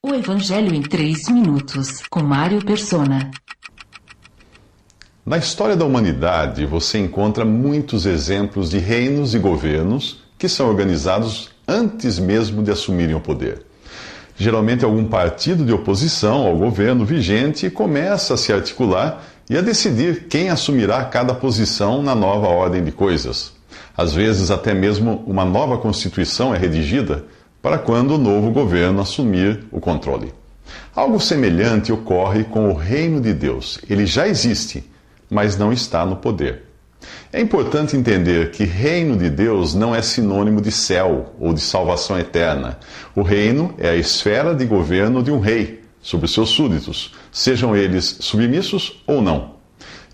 O Evangelho em 3 minutos, com Mário Persona. Na história da humanidade, você encontra muitos exemplos de reinos e governos que são organizados antes mesmo de assumirem o poder. Geralmente, algum partido de oposição ao governo vigente começa a se articular e a decidir quem assumirá cada posição na nova ordem de coisas. Às vezes, até mesmo uma nova Constituição é redigida para quando o novo governo assumir o controle. Algo semelhante ocorre com o reino de Deus. Ele já existe, mas não está no poder. É importante entender que reino de Deus não é sinônimo de céu ou de salvação eterna. O reino é a esfera de governo de um rei sobre seus súditos, sejam eles submissos ou não.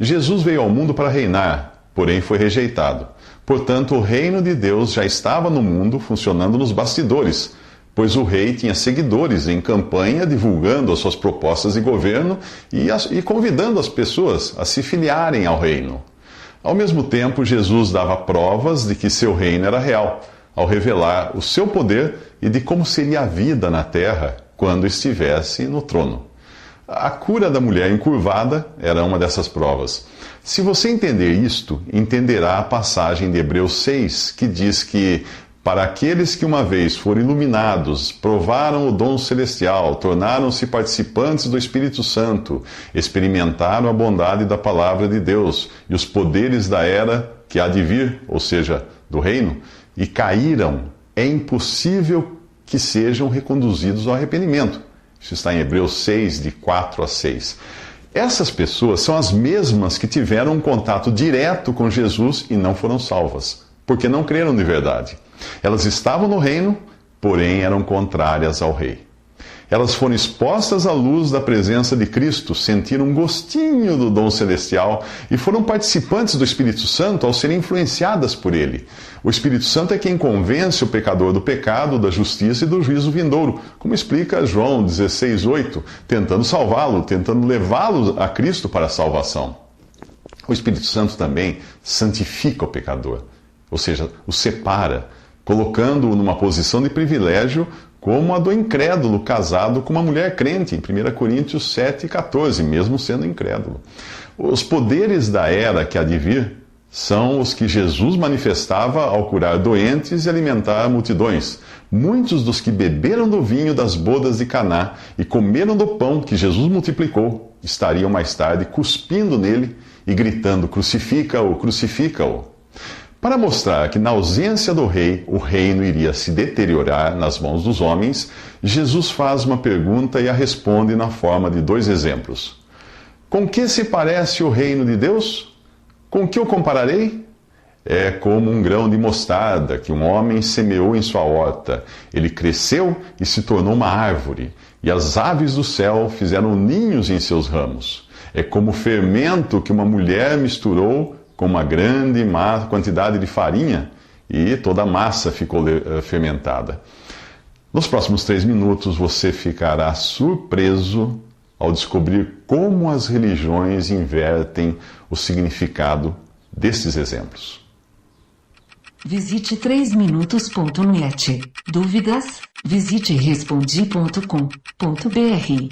Jesus veio ao mundo para reinar, porém foi rejeitado. Portanto, o reino de Deus já estava no mundo, funcionando nos bastidores, pois o rei tinha seguidores em campanha divulgando as suas propostas de governo e convidando as pessoas a se filiarem ao reino. Ao mesmo tempo, Jesus dava provas de que seu reino era real, ao revelar o seu poder e de como seria a vida na terra quando estivesse no trono. A cura da mulher encurvada era uma dessas provas. Se você entender isto, entenderá a passagem de Hebreus 6, que diz que para aqueles que uma vez foram iluminados, provaram o dom celestial, tornaram-se participantes do Espírito Santo, experimentaram a bondade da palavra de Deus e os poderes da era que há de vir, ou seja, do reino, e caíram, é impossível que sejam reconduzidos ao arrependimento. Isso está em Hebreus 6, de 4 a 6. Essas pessoas são as mesmas que tiveram um contato direto com Jesus e não foram salvas, porque não creram de verdade. Elas estavam no reino, porém eram contrárias ao rei. Elas foram expostas à luz da presença de Cristo, sentiram um gostinho do dom celestial e foram participantes do Espírito Santo ao serem influenciadas por ele. O Espírito Santo é quem convence o pecador do pecado, da justiça e do juízo vindouro, como explica João 16:8, tentando salvá-lo, tentando levá-lo a Cristo para a salvação. O Espírito Santo também santifica o pecador, ou seja, o separa, colocando-o numa posição de privilégio como a do incrédulo casado com uma mulher crente, em 1 Coríntios 7,14, mesmo sendo incrédulo. Os poderes da era que há de vir são os que Jesus manifestava ao curar doentes e alimentar multidões. Muitos dos que beberam do vinho das bodas de Caná e comeram do pão que Jesus multiplicou estariam mais tarde cuspindo nele e gritando: crucifica-o, crucifica-o. Para mostrar que na ausência do rei, o reino iria se deteriorar nas mãos dos homens, Jesus faz uma pergunta e a responde na forma de 2 exemplos. Com que se parece o reino de Deus? Com que o compararei? É como um grão de mostarda que um homem semeou em sua horta. Ele cresceu e se tornou uma árvore, e as aves do céu fizeram ninhos em seus ramos. É como o fermento que uma mulher misturou com uma grande quantidade de farinha e toda a massa ficou fermentada. Nos próximos 3 minutos você ficará surpreso ao descobrir como as religiões invertem o significado destes exemplos. Visite 3minutos.net. Dúvidas? Visite respondi.com.br.